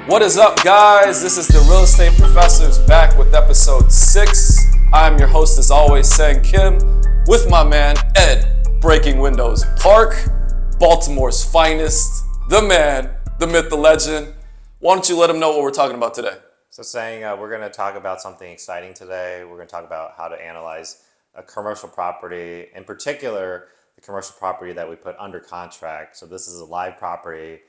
What is up, guys? This is the Real Estate Professors back with episode 6. I'm your host, as always, Sang Kim, with my man Ed, Breaking Windows Park, Baltimore's finest, the man, the myth, the legend. Why don't you let them know what we're talking about today? So Sang, we're going to talk about something exciting today. We're going to talk about how to analyze a commercial property, in particular, the commercial property that we put under contract. So this is a live property.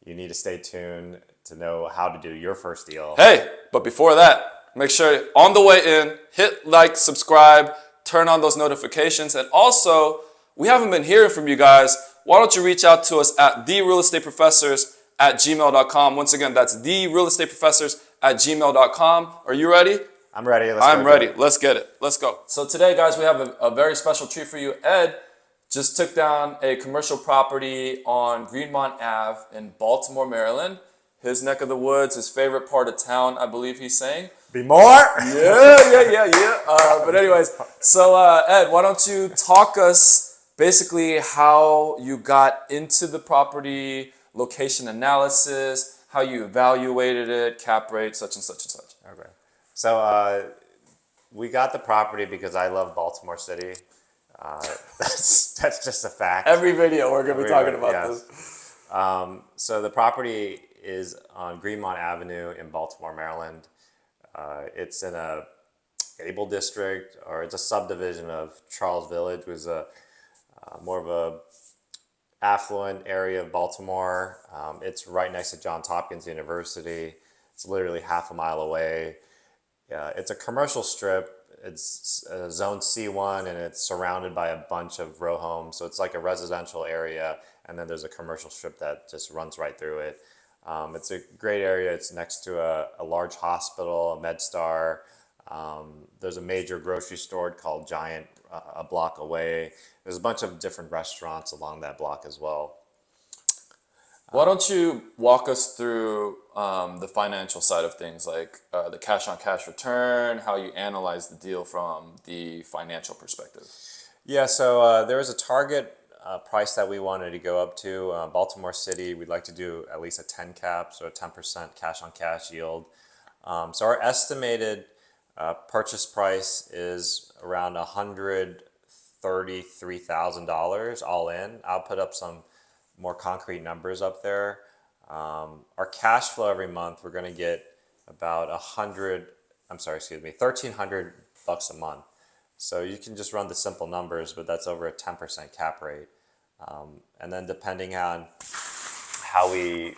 You need to stay tuned to know how to do your first deal. Hey, but before that, make sure on the way in, hit like, subscribe, turn on those notifications. And also, we haven't been hearing from you guys. Why don't you reach out to us at therealestateprofessors@gmail.com. Once again, that's therealestateprofessors@gmail.com. Are you ready? I'm ready. I'm ready. Let's get it. Let's go. So today, guys, we have a very special treat for you. Ed just took down a commercial property on Greenmont Ave in Baltimore, Maryland. His neck of the woods, his favorite part of town, I believe he's saying. Be more? Yeah. But anyways, so Ed, why don't you talk us basically how you got into the property, location analysis, how you evaluated it, cap rate, such and such and such. Okay. So we got the property because I love Baltimore City. That's just a fact. Every video we're going to be talking about yes. this. So the property is on Greenmont Avenue in Baltimore, Maryland. It's in a Able district, or it's a subdivision of Charles Village, which is more of a affluent area of Baltimore. It's right next to Johns Hopkins University. It's literally half a mile away. It's a commercial strip. It's zone C1, and it's surrounded by a bunch of row homes. So it's like a residential area, and then there's a commercial strip that just runs right through it. It's a great area. It's next to a large hospital, a MedStar. There's a major grocery store called Giant a block away. There's a bunch of different restaurants along that block as well. Why don't you walk us through the financial side of things, like the cash-on-cash return, how you analyze the deal from the financial perspective? Yeah, so there was a target price that we wanted to go up to. Baltimore City, we'd like to do at least a 10 cap, so a 10% cash-on-cash yield. So our estimated purchase price is around $133,000 all in. I'll put up some more concrete numbers up there. Our cash flow every month, we're going to get about $1,300 a month. So you can just run the simple numbers, but that's over a 10% cap rate. And then depending on how we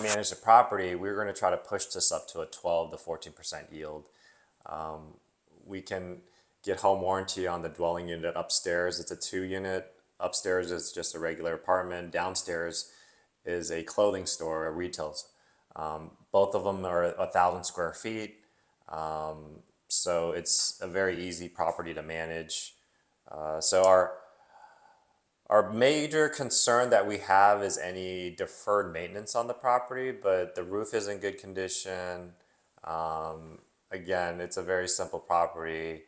manage the property, we're going to try to push this up to a 12 to 14% yield. We can get home warranty on the dwelling unit upstairs. It's a 2-unit. Upstairs is just a regular apartment. Downstairs is a clothing store, a retail. Both of them are 1,000 square feet. So it's a very easy property to manage. So our major concern that we have is any deferred maintenance on the property, but the roof is in good condition. Again, it's a very simple property.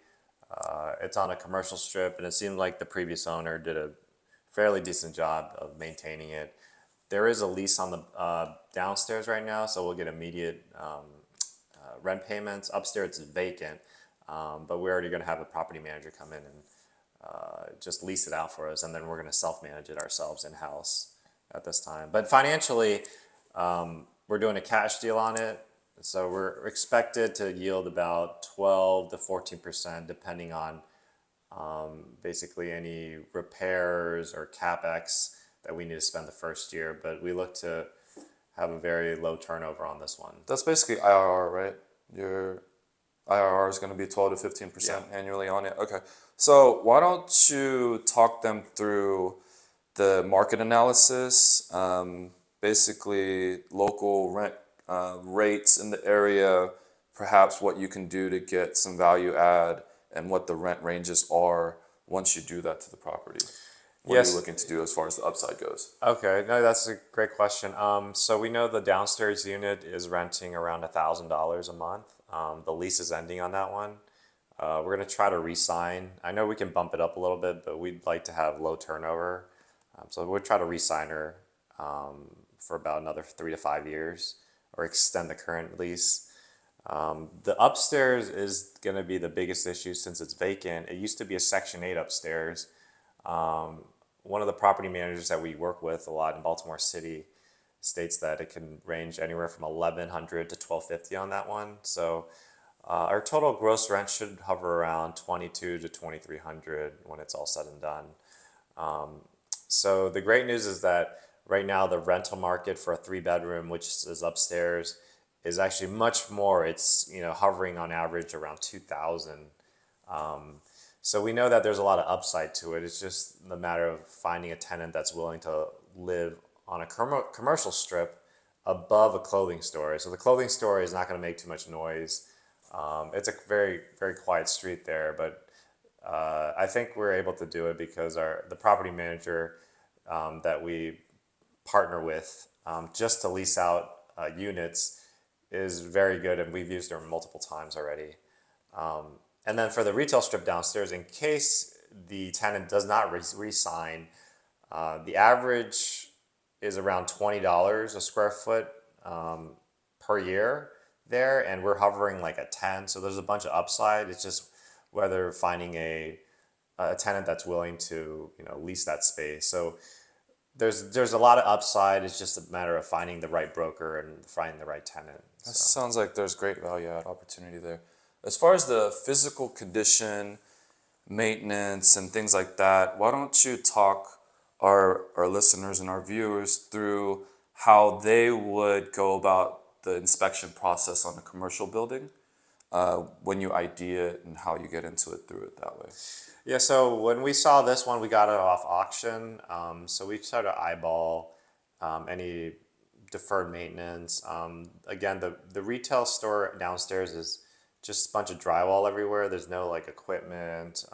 It's on a commercial strip, and it seemed like the previous owner did a fairly decent job of maintaining it. There is a lease on the downstairs right now, so we'll get immediate rent payments. Upstairs it's vacant, but we're already going to have a property manager come in and just lease it out for us, and then we're going to self-manage it ourselves in-house at this time. But financially, we're doing a cash deal on it, so we're expected to yield about 12 to 14%, depending on basically any repairs or CapEx that we need to spend the first year. But we look to have a very low turnover on this one. That's basically IRR, right? Your IRR is going to be 12 to 15% annually on it. Okay. So why don't you talk them through the market analysis, basically local rent rates in the area, perhaps what you can do to get some value add, and what the rent ranges are once you do that to the property. What are you looking to do as far as the upside goes? Okay, no, that's a great question. So we know the downstairs unit is renting around $1,000 a month. The lease is ending on that one. We're going to try to re-sign. I know we can bump it up a little bit, but we'd like to have low turnover. So we'll try to re-sign her for about another 3 to 5 years, or extend the current lease. The upstairs is going to be the biggest issue since it's vacant. It used to be a Section 8 upstairs. One of the property managers that we work with a lot in Baltimore City states that it can range anywhere from 1,100 to 1,250 on that one. So our total gross rent should hover around 22 to 2,300 when it's all said and done. So the great news is that right now the rental market for a 3-bedroom, which is upstairs, is actually much more. It's hovering on average around 2,000. So we know that there's a lot of upside to it. It's just the matter of finding a tenant that's willing to live on a commercial strip above a clothing store. So the clothing store is not going to make too much noise. It's a very, very quiet street there, but I think we're able to do it because the property manager that we partner with just to lease out units is very good, and we've used her multiple times already. And then for the retail strip downstairs, in case the tenant does not re-sign, the average is around $20 a square foot per year there, and we're hovering like at 10. So there's a bunch of upside. It's just whether finding a tenant that's willing to lease that space. So there's a lot of upside. It's just a matter of finding the right broker and finding the right tenant. That sounds like there's great value add opportunity there. As far as the physical condition, maintenance, and things like that, why don't you talk our listeners and our viewers through how they would go about the inspection process on a commercial building when you ID it and how you get into it through it that way. Yeah, so when we saw this one, we got it off auction. So we tried to eyeball any deferred maintenance. Again, the retail store downstairs is just a bunch of drywall everywhere. There's no like equipment.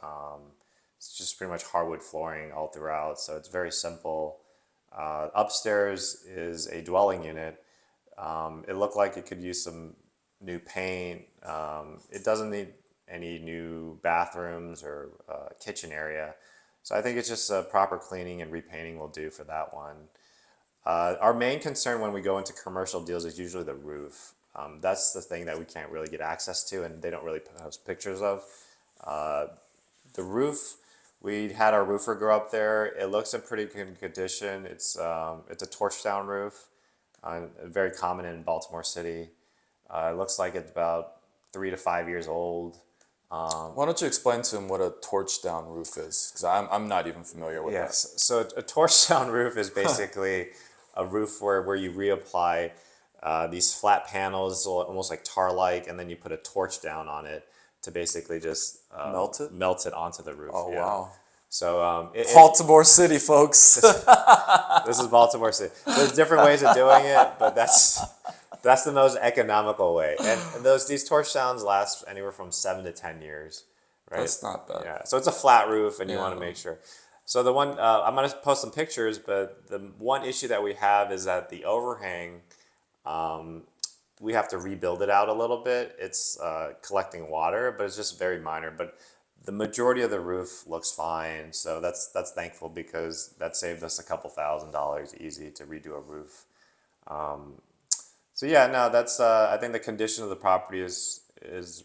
It's just pretty much hardwood flooring all throughout. So it's very simple. Upstairs is a dwelling unit. It looked like it could use some new paint. It doesn't need any new bathrooms or kitchen area. So I think it's just a proper cleaning and repainting will do for that one. Our main concern when we go into commercial deals is usually the roof. That's the thing that we can't really get access to and they don't really post pictures of. The roof, we had our roofer go up there. It looks in pretty good condition. It's a torch down roof, very common in Baltimore City. It looks like it's about 3 to 5 years old. Why don't you explain to him what a torch down roof is? Because I'm not even familiar with that. Yes, so a torch down roof is basically a roof where you reapply these flat panels, almost like tar-like, and then you put a torch down on it to basically just melt it onto the roof. Oh, wow. So Baltimore City, folks. This is Baltimore City. There's different ways of doing it, but that's the most economical way. And these torch downs last anywhere from 7 to 10 years, right? That's not bad. Yeah. So it's a flat roof, and you want to make sure. So the one I'm going to post some pictures, but the one issue that we have is that the overhang, we have to rebuild it out a little bit. It's collecting water, but it's just very minor. But the majority of the roof looks fine, so that's thankful because that saved us a couple $1,000s easy to redo a roof. So yeah, no, that's I think the condition of the property is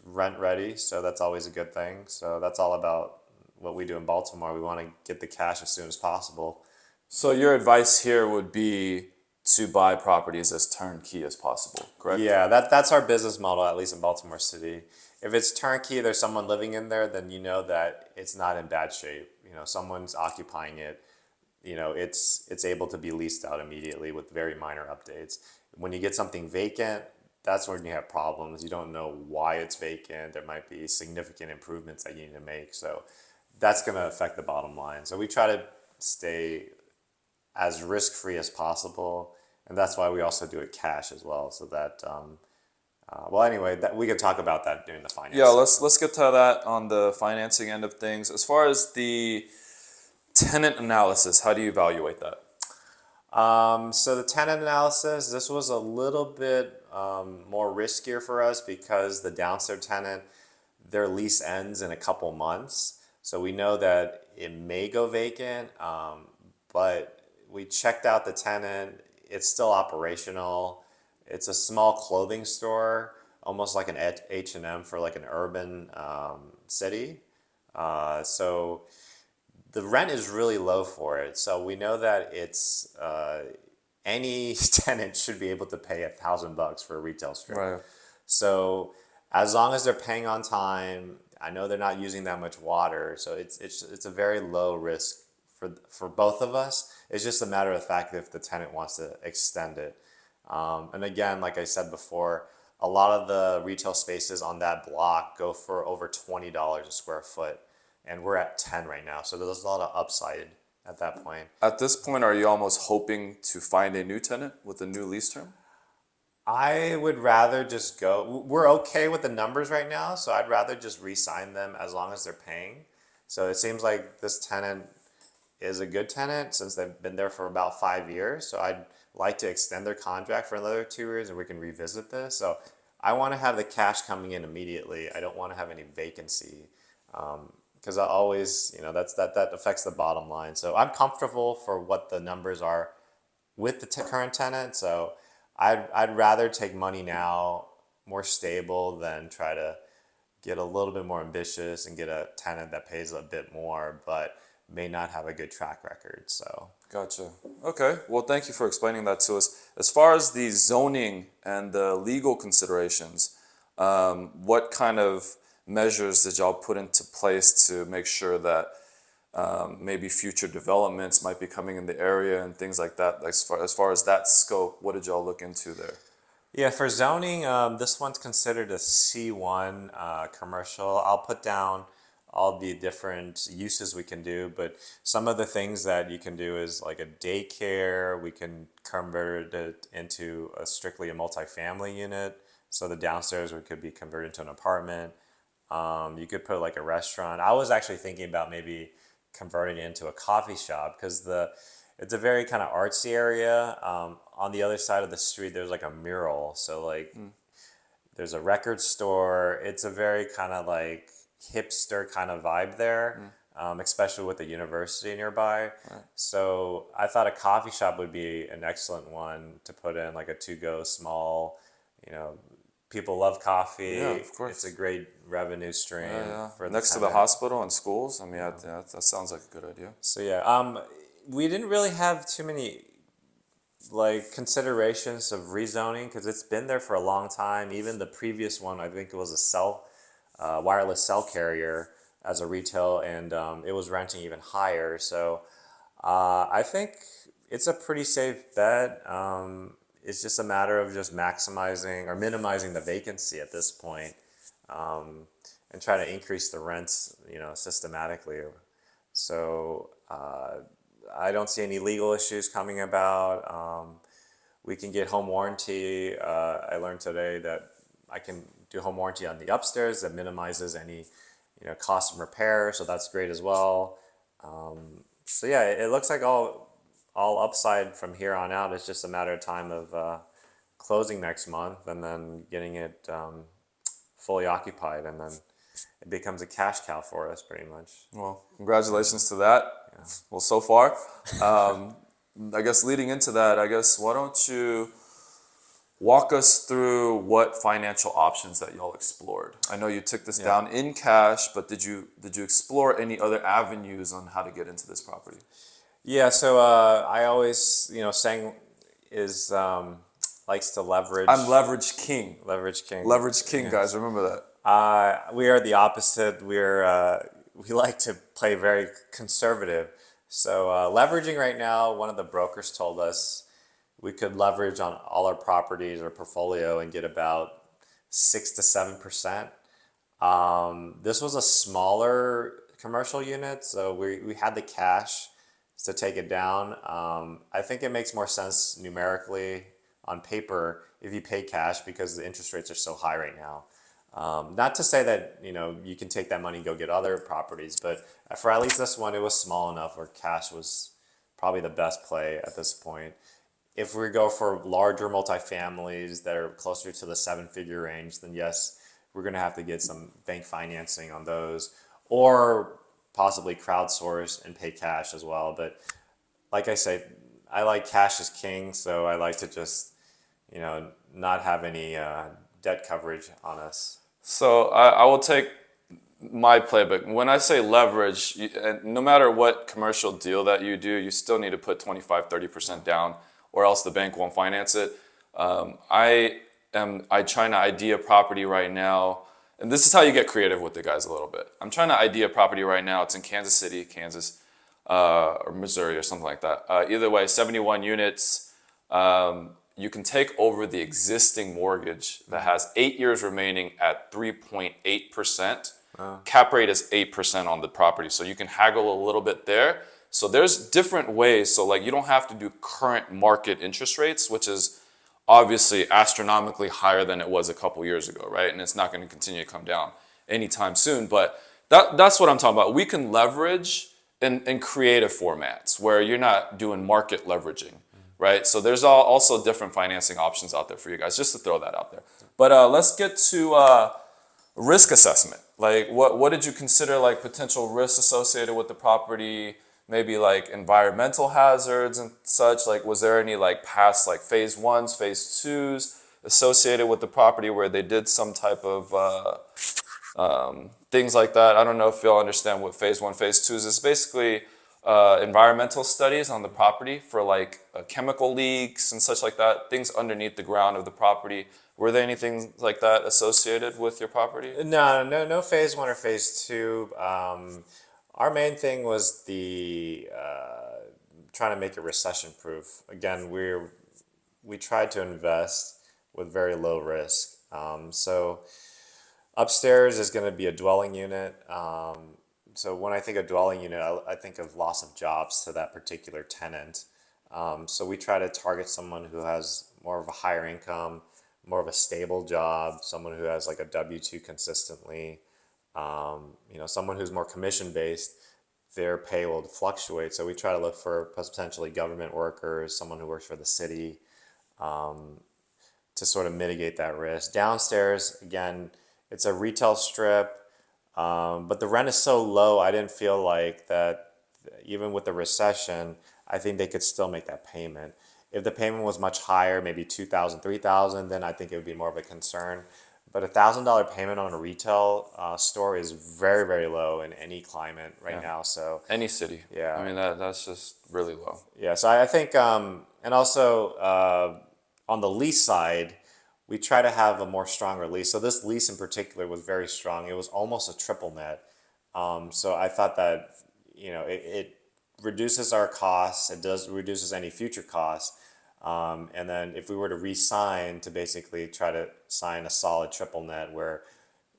rent ready, so that's always a good thing. So that's all about what we do in Baltimore. We want to get the cash as soon as possible. So your advice here would be to buy properties as turnkey as possible, correct? Yeah, that's our business model, at least in Baltimore City. If it's turnkey, there's someone living in there, then you know that it's not in bad shape. Someone's occupying it. It's able to be leased out immediately with very minor updates. When you get something vacant, that's when you have problems. You don't know why it's vacant. There might be significant improvements that you need to make. So that's going to affect the bottom line. So we try to stay as risk-free as possible. And that's why we also do it cash as well. So that, anyway, we can talk about that during the financing. Yeah, let's get to that on the financing end of things. As far as the tenant analysis, how do you evaluate that? So the tenant analysis, this was a little bit more riskier for us because the downstairs tenant, their lease ends in a couple months. So we know that it may go vacant, but we checked out the tenant. It's still operational. It's a small clothing store, almost like an H&M for like an urban city. So the rent is really low for it. So we know that it's any tenant should be able to pay $1,000 for a retail strip. Right. So as long as they're paying on time, I know they're not using that much water, so it's a very low risk for both of us. It's just a matter of fact if the tenant wants to extend it. And again, like I said before, a lot of the retail spaces on that block go for over $20 a square foot, and we're at 10 right now. So there's a lot of upside at that point. At this point, are you almost hoping to find a new tenant with a new lease term? I would rather just go. We're okay with the numbers right now, so I'd rather just re-sign them as long as they're paying. So it seems like this tenant is a good tenant since they've been there for about 5 years. So I'd like to extend their contract for another 2 years and we can revisit this. So I want to have the cash coming in immediately. I don't want to have any vacancy because I always, that affects the bottom line. So I'm comfortable for what the numbers are with the current tenant. So I'd rather take money now, more stable, than try to get a little bit more ambitious and get a tenant that pays a bit more, but may not have a good track record. So Gotcha. Okay. Well, thank you for explaining that to us. As far as the zoning and the legal considerations, what kind of measures did y'all put into place to make sure that maybe future developments might be coming in the area and things like that? Like as far as that scope, what did y'all look into there? yeah, for zoning, this one's considered a C1 commercial. I'll put down all the different uses we can do, but some of the things that you can do is like a daycare. We can convert it into strictly a multifamily unit. So the downstairs could be converted into an apartment. You could put like a restaurant. I was actually thinking about maybe converting it into a coffee shop because it's a very kind of artsy area. On the other side of the street, there's like a mural. So like there's a record store. It's a very kind of like hipster kind of vibe there, especially with the university nearby. So I thought a coffee shop would be an excellent one to put in, like a to-go small, you know, people love coffee. Yeah, of course. It's a great revenue stream Yeah. for the Next to the tenant. hospital and schools. I mean, that sounds like a good idea. So yeah, we didn't really have too many like considerations of rezoning because it's been there for a long time. Even the previous one, I think it was a wireless cell carrier as a retail, and it was renting even higher. So I think it's a pretty safe bet. It's just a matter of just maximizing or minimizing the vacancy at this point, and try to increase the rents, systematically. So I don't see any legal issues coming about. We can get home warranty. I learned today that I can do home warranty on the upstairs that minimizes any, cost of repair. So that's great as well. So yeah, it looks like all upside from here on out. It's just a matter of time of closing next month and then getting it fully occupied, and then it becomes a cash cow for us pretty much. Well, congratulations to that. Well, so far, I guess leading into that, why don't you walk us through what financial options that y'all explored? I know you took this down in cash, but did you explore any other avenues on how to get into this property? Yeah, so I always, saying is likes to leverage. I'm leverage king. Leverage king. Leverage king, guys. Remember that. We are the opposite. We like to play very conservative. So leveraging right now, one of the brokers told us we could leverage on all our properties or portfolio and get about 6 to 7%. This was a smaller commercial unit, so we had the cash to take it down. I think it makes more sense numerically on paper if you pay cash because the interest rates are so high right now. Not to say that you can take that money and go get other properties, but for at least this one, it was small enough where cash was probably the best play at this point. If we go for larger multifamilies that are closer to the 7-figure range, then yes, we're going to have to get some bank financing on those, or possibly crowdsource and pay cash as well. But like I say, I like cash is king, so I like to just not have any debt coverage on us. So I will take my playbook. When I say leverage, and no matter what commercial deal that you do, you still need to put 25-30% down, or else the bank won't finance it. I trying to ID a property right now, and this is how you get creative with the guys a little bit. I'm trying to ID a property right now. It's in Kansas City, Kansas, or Missouri, or something like that. Either way, 71 units. You can take over the existing mortgage that has 8 years remaining at 3.8%. Cap rate is 8% on the property, so you can haggle a little bit there. So there's different ways. So like you don't have to do current market interest rates, which is obviously astronomically higher than it was a couple years ago, right? And it's not going to continue to come down anytime soon. But that's what I'm talking about. We can leverage in creative formats where you're not doing market leveraging, right? So there's also different financing options out there for you guys, just to throw that out there. But let's get to risk assessment. Like what did you consider like potential risks associated with the property? Maybe like environmental hazards and such. Like was there any like past like phase ones, phase twos associated with the property where they did some type of things like that? I don't know if you'll understand what phase one, phase two is. It's basically environmental studies on the property for like chemical leaks and such like that, things underneath the ground of the property. Were there anything like that associated with your property? No phase one or phase two. Our main thing was the trying to make it recession proof. Again, we tried to invest with very low risk. So upstairs is going to be a dwelling unit. So when I think of dwelling unit, I think of loss of jobs to that particular tenant. So we try to target someone who has more of a higher income, more of a stable job, someone who has like a W-2 consistently, someone who's more commission based. Their pay will fluctuate. So we try to look for potentially government workers, someone who works for the city, to sort of mitigate that risk. Downstairs, again, it's a retail strip, but the rent is so low, I didn't feel like that, even with the recession, I think they could still make that payment. If the payment was much higher, maybe $2,000, $3,000, then I think it would be more of a concern. But $1,000 payment on a retail store is very, very low in any climate right now. So Any city. Yeah. I mean, that's just really low. yeah, so I think, and also on the lease side, we try to have a more stronger lease. So this lease in particular was very strong. It was almost a triple net. So I thought that, it reduces our costs. It does reduces any future costs. And then if we were to re-sign, to basically try to sign a solid triple net where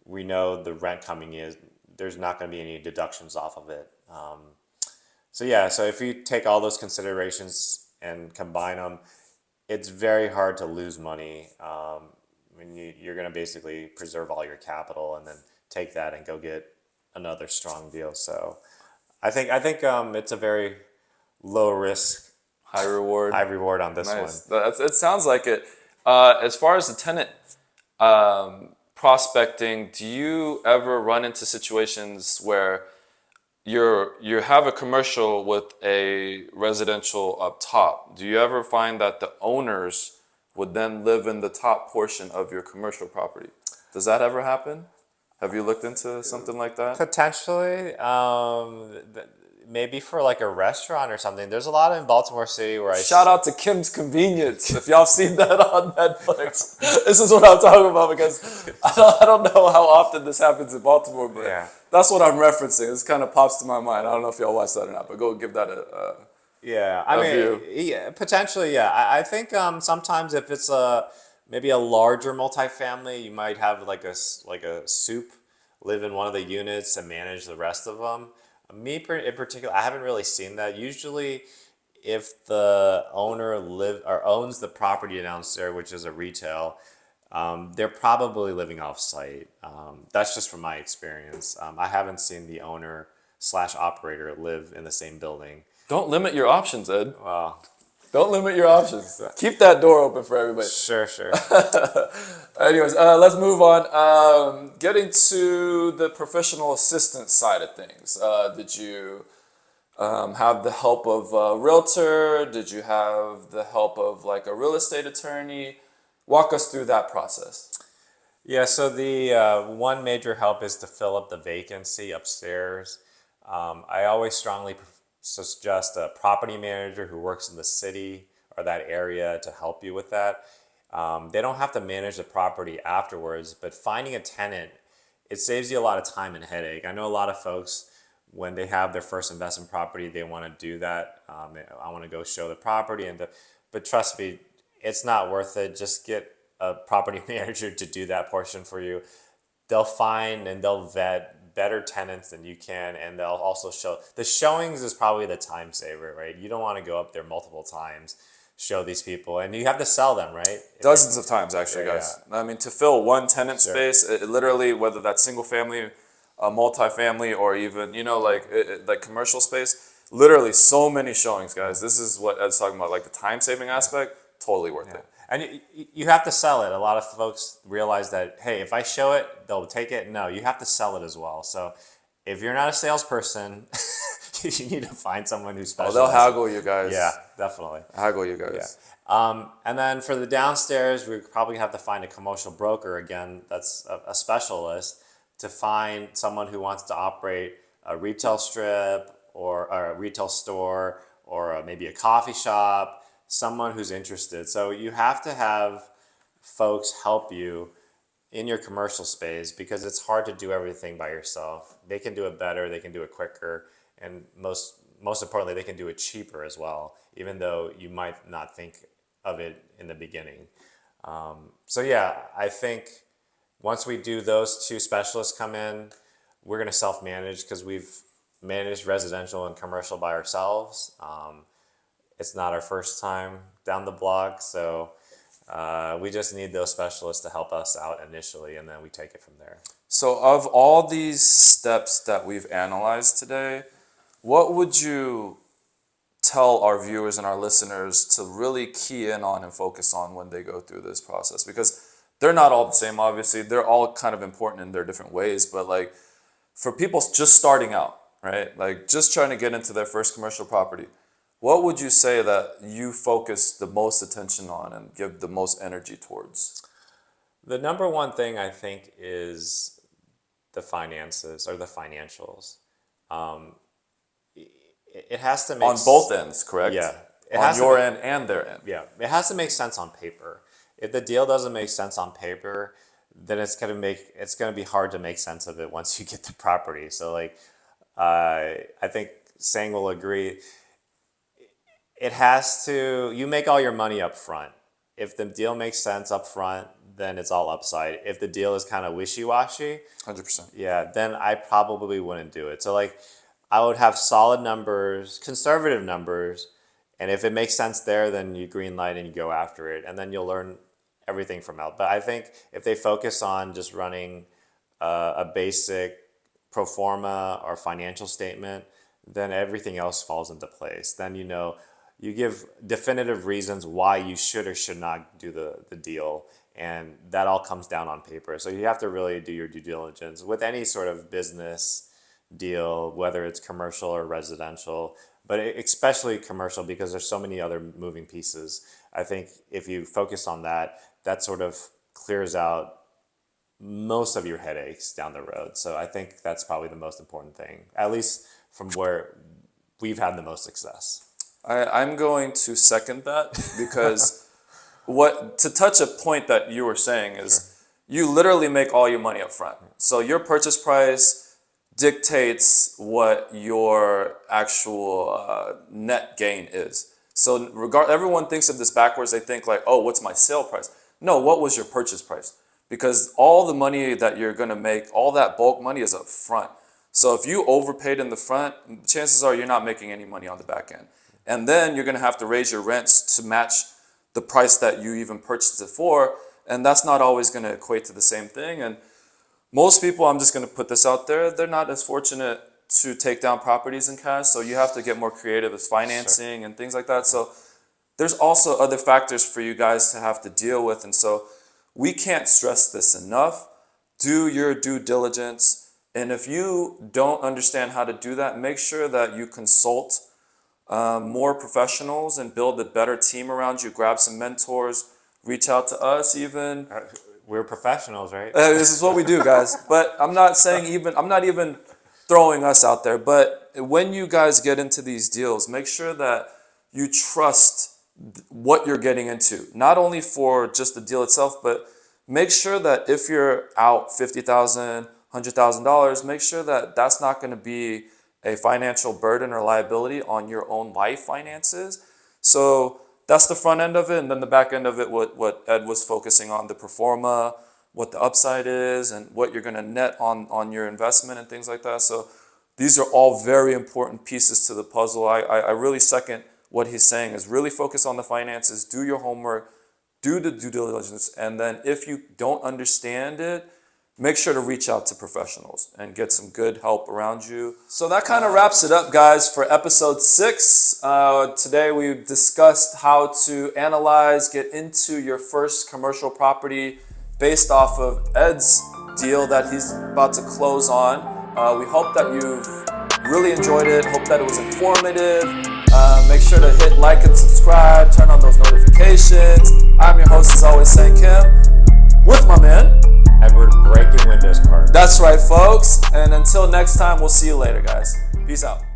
we know the rent coming in, there's not going to be any deductions off of it. So if you take all those considerations and combine them, it's very hard to lose money. You're going to basically preserve all your capital and then take that and go get another strong deal. So I think it's a very low risk, High reward. high reward on this Nice. one. It sounds like it. As far as the tenant prospecting, do you ever run into situations where you have a commercial with a residential up top? Do you ever find that the owners would then live in the top portion of your commercial property? Does that ever happen? Have you looked into something like that? Potentially, maybe for like a restaurant or something. There's a lot in Baltimore City where Shout out to Kim's Convenience. If y'all seen that on Netflix, this is what I'm talking about because I don't know how often this happens in Baltimore, but Yeah. that's what I'm referencing. This kind of pops to my mind. I don't know if y'all watched that or not, but go give that a Yeah, I mean, view. yeah, potentially, yeah. I think sometimes if it's maybe a larger multifamily, you might have like a soup live in one of the units and manage the rest of them. In particular, I haven't really seen that. Usually, if the owner owns the property downstairs, which is a retail, they're probably living off site. That's just from my experience. I haven't seen the owner / operator live in the same building. Don't limit your options, Ed. Well, Don't limit your options. Keep that door open for everybody. sure. Anyways, let's move on. Getting to the professional assistant side of things. Did you have the help of a realtor? Did you have the help of like a real estate attorney? Walk us through that process. Yeah, so the one major help is to fill up the vacancy upstairs. I always strongly suggest a property manager who works in the city or that area to help you with that. They don't have to manage the property afterwards, but finding a tenant, it saves you a lot of time and headache. I know a lot of folks, when they have their first investment property, they want to do that. I want to go show the property, but trust me, it's not worth it. Just get a property manager to do that portion for you. They'll find and they'll vet better tenants than you can, and they'll also show. The showings is probably the time saver, right? You don't want to go up there multiple times, show these people, and you have to sell them, right? Dozens of times, actually, Yeah, guys. I mean, to fill one tenant Sure. space, it literally, whether that's single family, multifamily, or even, like commercial space, literally so many showings, guys. This is what I was talking about, like the time saving aspect, totally worth it. And you have to sell it. A lot of folks realize that, hey, if I show it, they'll take it. No, you have to sell it as well. So if you're not a salesperson, you need to find someone who Oh, specializes. they'll haggle you guys. Yeah, definitely. Haggle you guys. And then for the downstairs, we probably have to find a commercial broker again. That's a specialist to find someone who wants to operate a retail strip or a retail store or maybe a coffee shop. Someone who's interested. So you have to have folks help you in your commercial space because it's hard to do everything by yourself. They can do it better, they can do it quicker, and most importantly, they can do it cheaper as well, even though you might not think of it in the beginning. So yeah, I think once we do those two specialists come in, we're going to self-manage because we've managed residential and commercial by ourselves. It's not our first time down the block, so we just need those specialists to help us out initially, and then we take it from there. So, of all these steps that we've analyzed today, what would you tell our viewers and our listeners to really key in on and focus on when they go through this process? Because they're not all the same, obviously. They're all kind of important in their different ways, but like for people just starting out, right? Like just trying to get into their first commercial property, what would you say that you focus the most attention on and give the most energy towards? The number one thing I think is the finances or the financials. It has to make On both ends, correct? Yeah, it On has to your make- end and their end. Yeah, it has to make sense on paper. If the deal doesn't make sense on paper, then it's gonna be hard to make sense of it once you get the property. So like, I think Sang will agree. It has to. You make all your money up front. If the deal makes sense up front, then it's all upside. If the deal is kind of wishy-washy, 100%. yeah, then I probably wouldn't do it. So like, I would have solid numbers, conservative numbers, and if it makes sense there, then you green light and you go after it, and then you'll learn everything from out. But I think if they focus on just running a basic pro forma or financial statement, then everything else falls into place. Then you give definitive reasons why you should or should not do the deal, and that all comes down on paper. So you have to really do your due diligence with any sort of business deal, whether it's commercial or residential, but especially commercial because there's so many other moving pieces. I think if you focus on that, that sort of clears out most of your headaches down the road. So I think that's probably the most important thing, at least from where we've had the most success. I'm going to second that because to touch a point that you were saying is you literally make all your money up front. So your purchase price dictates what your actual net gain is. So everyone thinks of this backwards. They think like, oh, what's my sale price? No, what was your purchase price? Because all the money that you're going to make, all that bulk money is up front. So if you overpaid in the front, chances are you're not making any money on the back end. And then you're going to have to raise your rents to match the price that you even purchased it for. And that's not always going to equate to the same thing. And most people, I'm just going to put this out there, they're not as fortunate to take down properties in cash. So you have to get more creative with financing and things like that. So there's also other factors for you guys to have to deal with. And so we can't stress this enough. Do your due diligence. And if you don't understand how to do that, make sure that you consult more professionals and build a better team around you. Grab some mentors, reach out to us even. We're professionals, right? This is what we do, guys. But I'm not even throwing us out there. But when you guys get into these deals, make sure that you trust what you're getting into, not only for just the deal itself, but make sure that if you're out $50,000, $100,000, make sure that that's not going to be a financial burden or liability on your own life finances. So that's the front end of it, and then the back end of it, what Ed was focusing on, the pro forma, what the upside is, and what you're going to net on your investment and things like that. So these are all very important pieces to the puzzle. I really second what he's saying, is really focus on the finances, do your homework, do the due diligence, and then if you don't understand it, make sure to reach out to professionals and get some good help around you. So that kind of wraps it up, guys, for episode 6. Today we discussed how to analyze, get into your first commercial property based off of Ed's deal that he's about to close on. We hope that you've really enjoyed it. Hope that it was informative. Make sure to hit like and subscribe. Turn on those notifications. I'm your host, as always, Saint Kim, with my man Edward, breaking windows part. That's right, folks. And until next time, we'll see you later, guys. Peace out.